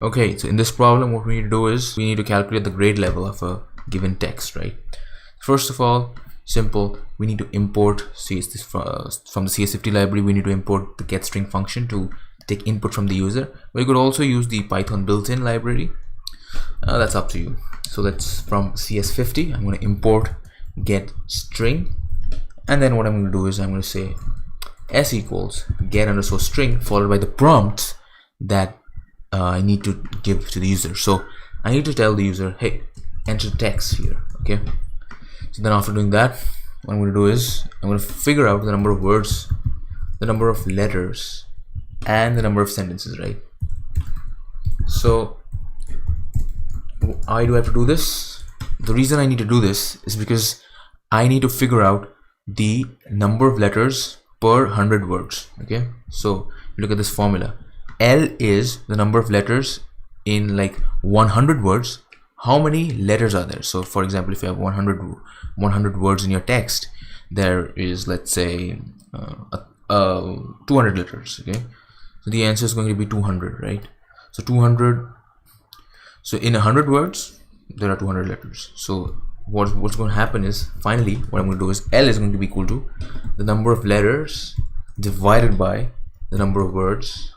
Okay, so in this problem, what we need to do is we need to calculate the grade level of a given text, right? First of all, simple, we need to import from the CS50 library. We need to import the getString function to take input from the user. But you could also use the Python built-in library. That's up to you. So that's from CS50. I'm going to import getString, and then what I'm going to do is I'm going to say s equals get_string followed by the prompt that I need to give to the user. So I need to tell the user, hey, enter text here. Okay, so then after doing that, what I'm going to do is I'm going to figure out the number of words, the number of letters, and the number of sentences, right? So why do I have to do this? The reason I need to do this is because I need to figure out the number of letters per 100 words. Okay, so look at this formula. L is the number of letters in like 100 words. How many letters are there? So for example, if you have 100 words in your text, there is, let's say 200 letters. Okay, so the answer is going to be 200, right? So 200, so in 100 words there are 200 letters. So what's going to happen is, finally what I'm going to do is L is going to be equal to the number of letters divided by the number of words.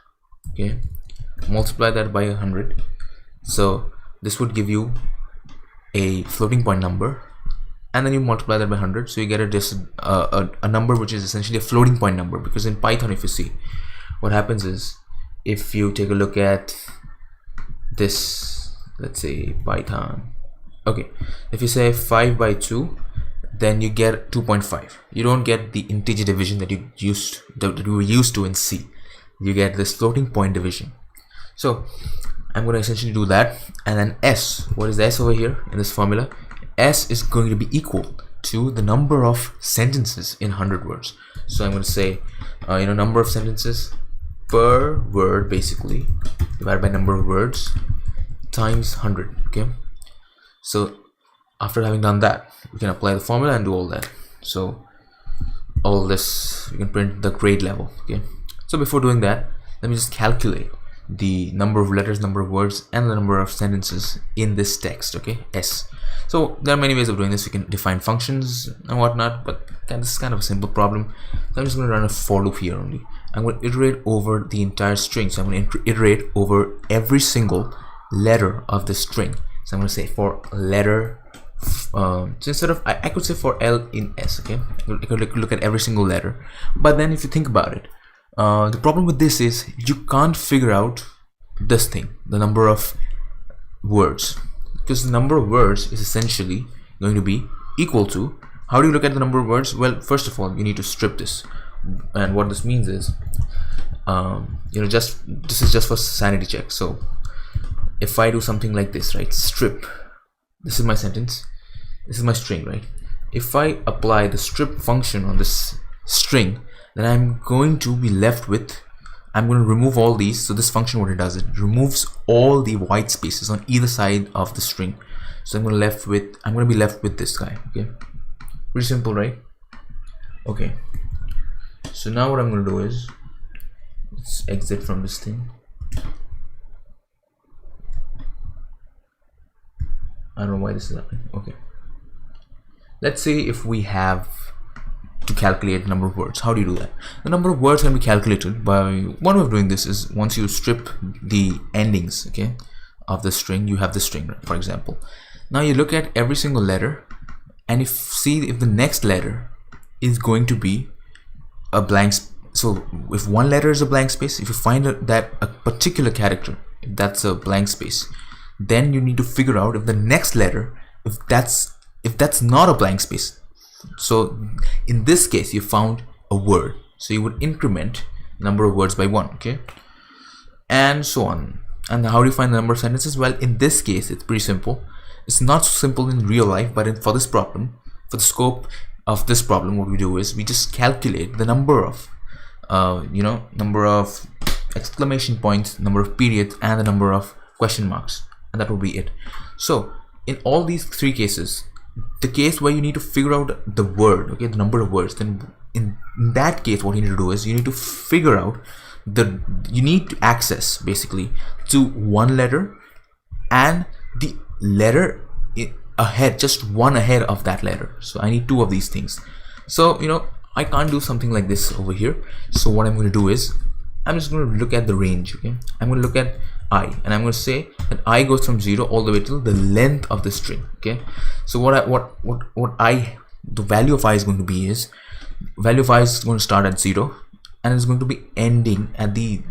Okay, multiply that by 100. So this would give you a floating point number, and then you multiply that by 100, so you get a number which is essentially a floating point number. Because in Python, if you see, what happens is, if you take a look at this, let's say Python, okay, if you say 5 by 2, then you get 2.5. You don't get the integer division that you were used to in C. You get this floating point division. So I'm going to essentially do that, and then S, what is the S over here in this formula? S is going to be equal to the number of sentences in 100 words. So I'm going to say number of sentences per word, basically divided by number of words times 100. Okay, so after having done that, we can apply the formula and do all that. So all this, we can print the grade level. Okay, so before doing that, let me just calculate the number of letters, number of words, and the number of sentences in this text. Okay, S. So there are many ways of doing this. You can define functions and whatnot, but this is kind of a simple problem. So I'm just going to run a for loop here only. I'm going to iterate over the entire string. So I'm going to iterate over every single letter of the string. So I'm going to say for letter, so instead of, I could say for L in S. Okay, I could look at every single letter. But then if you think about it, the problem with this is you can't figure out this thing, the number of words, because the number of words is essentially going to be equal to, how do you look at the number of words? Well, first of all, you need to strip this, and what this means is, this is just for sanity check. So if I do something like this, right, strip, this is my sentence, this is my string, right? If I apply the strip function on this string, then I'm going to be left with, I'm going to remove all these. So this function, what it does, it removes all the white spaces on either side of the string. So I'm going to be left with this guy. Okay, pretty simple, right? Okay, so now what I'm going to do is, let's exit from this thing. I don't know why this is happening. Okay, let's say if we have to calculate the number of words. How do you do that? The number of words can be calculated by, one way of doing this is, once you strip the endings, okay, of the string, you have the string, for example. Now you look at every single letter, and see if the next letter is going to be a blank. So if one letter is a blank space, if you find that a particular character, if that's a blank space, then you need to figure out if the next letter, if that's not a blank space. So in this case, you found a word, so you would increment number of words by 1. Okay, and so on. And how do you find the number of sentences? Well, in this case, it's pretty simple. It's not so simple in real life, but for this problem, for the scope of this problem, what we do is we just calculate the number of number of exclamation points, number of periods, and the number of question marks, and that would be it. So in all these three cases, the case where you need to figure out the word, okay, the number of words, then in that case, what you need to do is you need to figure out you need to access basically to one letter and the letter ahead, just one ahead of that letter. So I need two of these things. So I can't do something like this over here. So what I'm going to do is I'm just going to look at the range. Okay, I'm going to look at I, and I'm going to say that I goes from 0 all the way till the length of the string. Okay, so the value of I is going to be is, value of I is going to start at 0 and it's going to be ending at the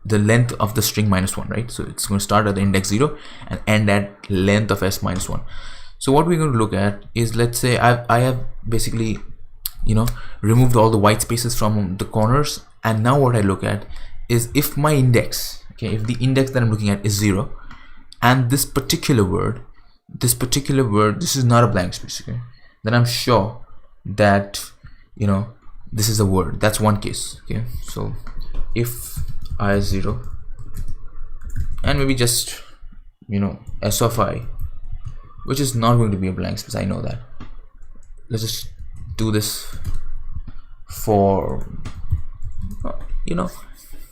length of the string -1, right? So it's going to start at the index 0 and end at length of s -1. So what we're going to look at is, let's say I have basically removed all the white spaces from the corners, and now what I look at is if my index, okay, if the index that I'm looking at is 0 and this particular word, this is not a blank space, okay, then I'm sure that this is a word. That's one case. Okay, so if I is 0 and maybe just s of I, which is not going to be a blank space, I know that. Let's just do this for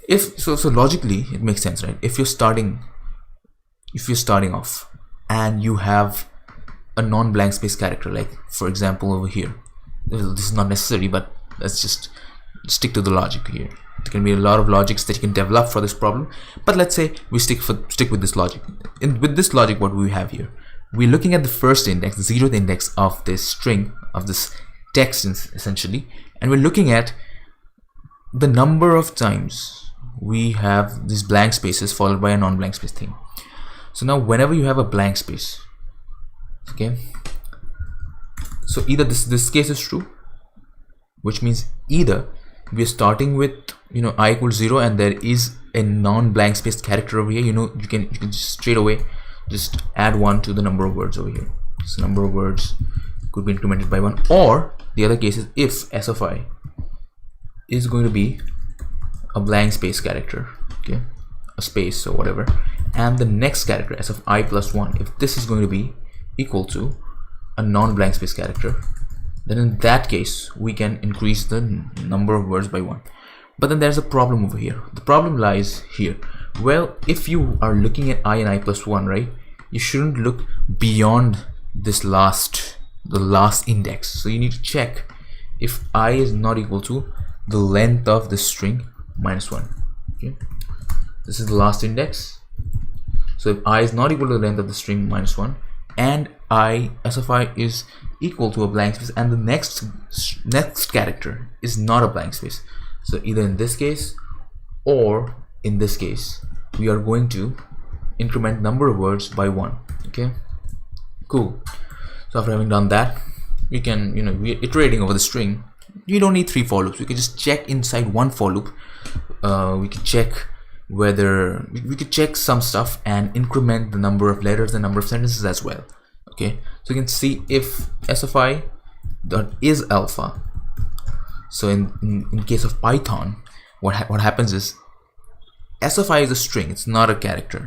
if so logically it makes sense, right? If you're starting off and you have a non-blank space character, like for example over here, this is not necessary, but let's just stick to the logic here. There can be a lot of logics that you can develop for this problem, but let's say we stick with this logic. With this logic, what we have here, we're looking at the first index, the 0th index of this string, of this text essentially, and we're looking at the number of times we have these blank spaces followed by a non-blank space thing. So now whenever you have a blank space, okay, so either this case is true, which means either we're starting with I equals 0 and there is a non-blank space character over here. You can just straight away just add 1 to the number of words over here. So number of words could be incremented by 1, or the other case is if s of I is going to be a blank space character, okay, a space or whatever, and the next character s of I plus 1, if this is going to be equal to a non-blank space character, then in that case we can increase the number of words by 1. But then there's a problem over here. The problem lies here. Well, if you are looking at I and I plus 1, right, you shouldn't look beyond this the last index. So you need to check if I is not equal to the length of the string -1. Okay, this is the last index. So if I is not equal to the length of the string -1 and s of I is equal to a blank space and the next character is not a blank space, so either in this case or in this case we are going to increment number of words by 1. Okay, cool. So after having done that, we can we're iterating over the string. You don't need 3 for loops. We can just check inside one for loop. We can check whether we could check some stuff and increment the number of letters and number of sentences as well. Okay, so you can see if s of I dot is alpha. So in case of Python, what happens is s of I is a string, it's not a character.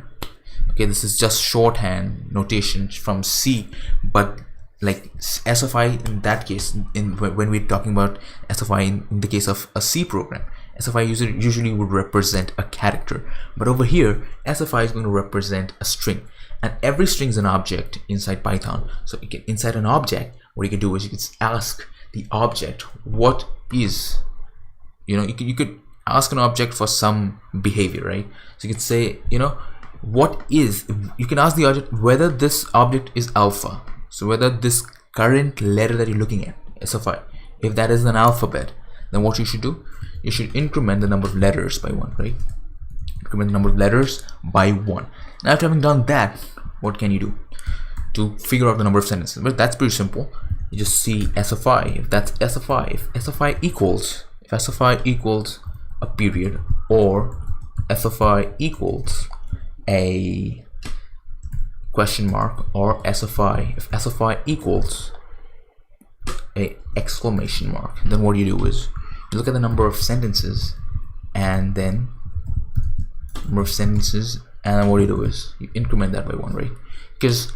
Okay, this is just shorthand notation from C, but like s of I in that case, when we're talking about s of I in the case of a C program, s of I usually would represent a character, but over here s of I is going to represent a string, and every string is an object inside Python. So you can, inside an object, what you can do is you can ask the object what is, you could ask an object for some behavior, right? So you could say, what is, you can ask the object whether this object is alpha. So whether this current letter that you're looking at, s of I, if that is an alphabet, then what you should do, you should increment the number of letters by 1, right? Increment the number of letters by 1. Now after having done that, what can you do to figure out the number of sentences? But that's pretty simple. You just see s of I, if that's s of I, if s of I equals a period, or s of I equals a question mark, or s of I, if s of I equals a exclamation mark, then what you do is you look at the number of sentences, and then what you do is you increment that by 1, right? Because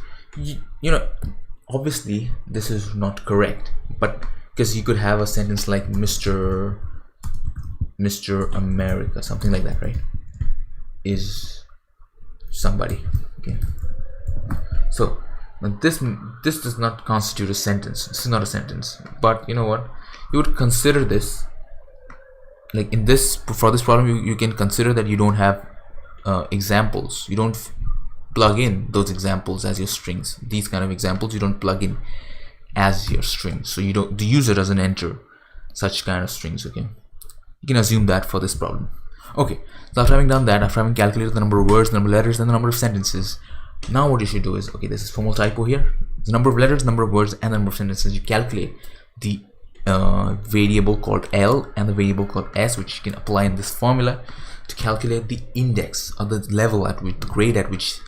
obviously this is not correct, but because you could have a sentence like Mr. Mr. America, something like that, right? Is somebody. Okay, so now this does not constitute a sentence. This is not a sentence, but you know what, you would consider this like in this, for this problem you can consider that you don't have examples. You don't plug in those examples as your strings. These kind of examples you don't plug in as your strings, so you don't, the user doesn't enter such kind of strings. Okay, you can assume that for this problem. Okay, so after having done that, after having calculated the number of words, the number of letters, and the number of sentences, now what you should do is, okay, this is formal typo here, the number of letters, number of words, and the number of sentences. You calculate the variable called L and the variable called S, which you can apply in this formula to calculate the index or the level at which, the grade at which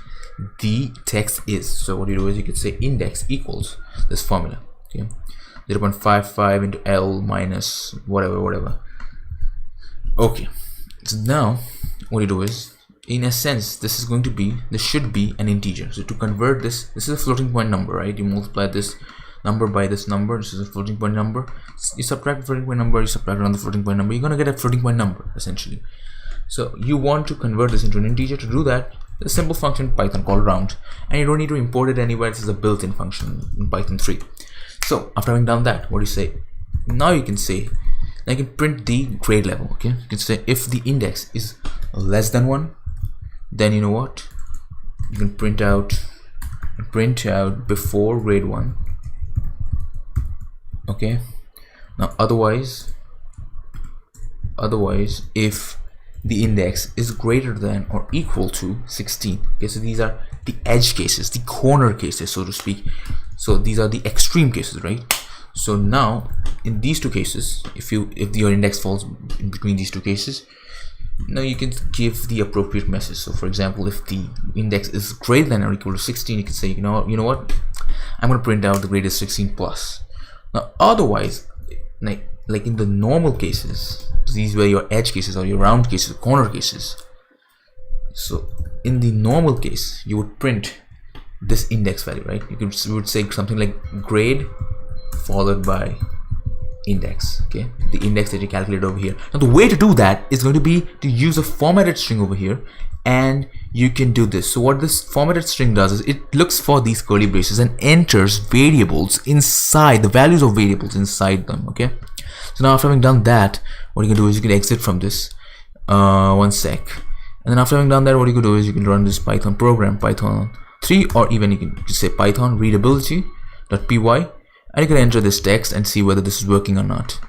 the text is. So what you do is you could say index equals this formula, okay, 0.55 into L minus whatever. Okay, so now what you do is, in a sense, this should be an integer. So to convert this is a floating point number, right? You multiply this number by this number. This is a floating point number. You subtract the floating point number, you subtract another floating point number, you're gonna get a floating point number essentially. So you want to convert this into an integer. To do that, there's a simple function in Python called round, and you don't need to import it anywhere. This is a built-in function in Python 3. So after having done that, what do you say? Now you can say, I can print the grade level. Okay, you can say if the index is less than 1, then you know what, you can print out before grade 1. Okay, now otherwise if the index is greater than or equal to 16. Okay, so these are the edge cases, the corner cases, so to speak. So these are the extreme cases, right? So now in these two cases, if your index falls in between these two cases, now you can give the appropriate message. So for example, if the index is greater than or equal to 16, you can say, you know what, I'm going to print out the grade is 16 plus. Now otherwise, like in the normal cases, these were your edge cases or your round cases, corner cases. So in the normal case, you would print this index value, right? You would say something like grade followed by index. Okay, the index that you calculate over here. Now the way to do that is going to be to use a formatted string over here, and you can do this. So what this formatted string does is it looks for these curly braces and enters variables inside, the values of variables inside them. Okay, so now after having done that, what you can do is you can exit from this. One sec. And then after having done that, what you can do is you can run this Python program, Python 3, or even you can just say Python readability.py, and you can enter this text and see whether this is working or not.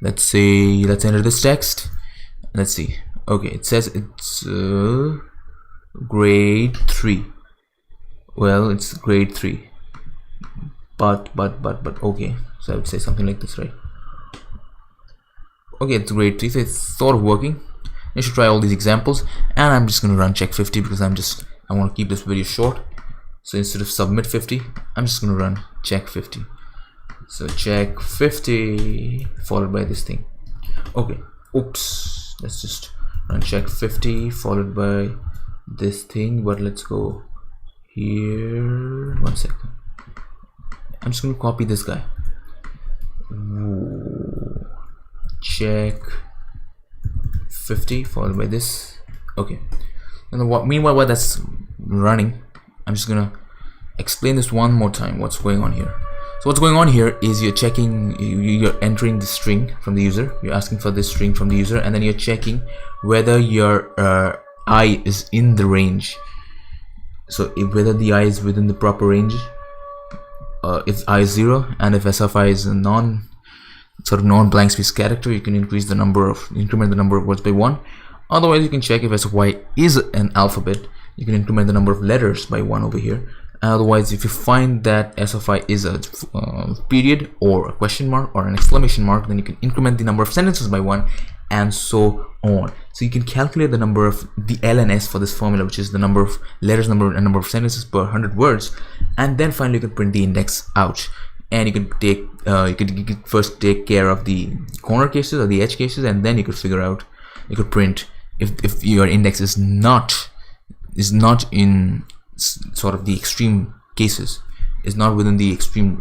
Let's enter this text. Let's see. Okay, it says it's grade 3. Well, it's grade 3. But okay. So I would say something like this, right? Okay, it's grade 3, so it's sort of working. You should try all these examples, and I'm just gonna run check 50 because I want to keep this video short. So instead of submit 50, I'm just gonna run check 50. So check 50 followed by this thing. Okay, oops, let's just run check 50 followed by this thing, but let's go here. One second, I'm just gonna copy this guy. Ooh. Check 50 followed by this. Okay, and meanwhile while that's running, I'm just gonna explain this one more time, what's going on here. So what's going on here is you're entering the string from the user, you're asking for this string from the user, and then you're checking whether your I is in the range. So whether the I is within the proper range, if I is 0, and if S of I is a non-blank space character, you can increment the number of words by 1. Otherwise, you can check if S of Y is an alphabet, you can increment the number of letters by 1 over here. Otherwise, if you find that S of I is a period or a question mark or an exclamation mark, then you can increment the number of sentences by 1, and so on. So you can calculate the number of the L and S for this formula, which is the number of letters, and number of sentences per 100 words, and then finally you can print the index out. And you can take you could first take care of the corner cases or the edge cases, and then you could figure out, you could print if your index is not in sort of the extreme cases, is not within the extreme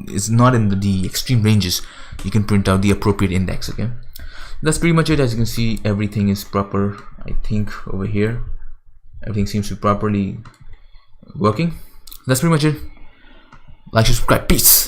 is not in the extreme ranges, you can print out the appropriate index. Okay, That's pretty much it. As you can see, everything is proper. I think over here everything seems to be properly working. That's pretty much it. Like, subscribe, peace.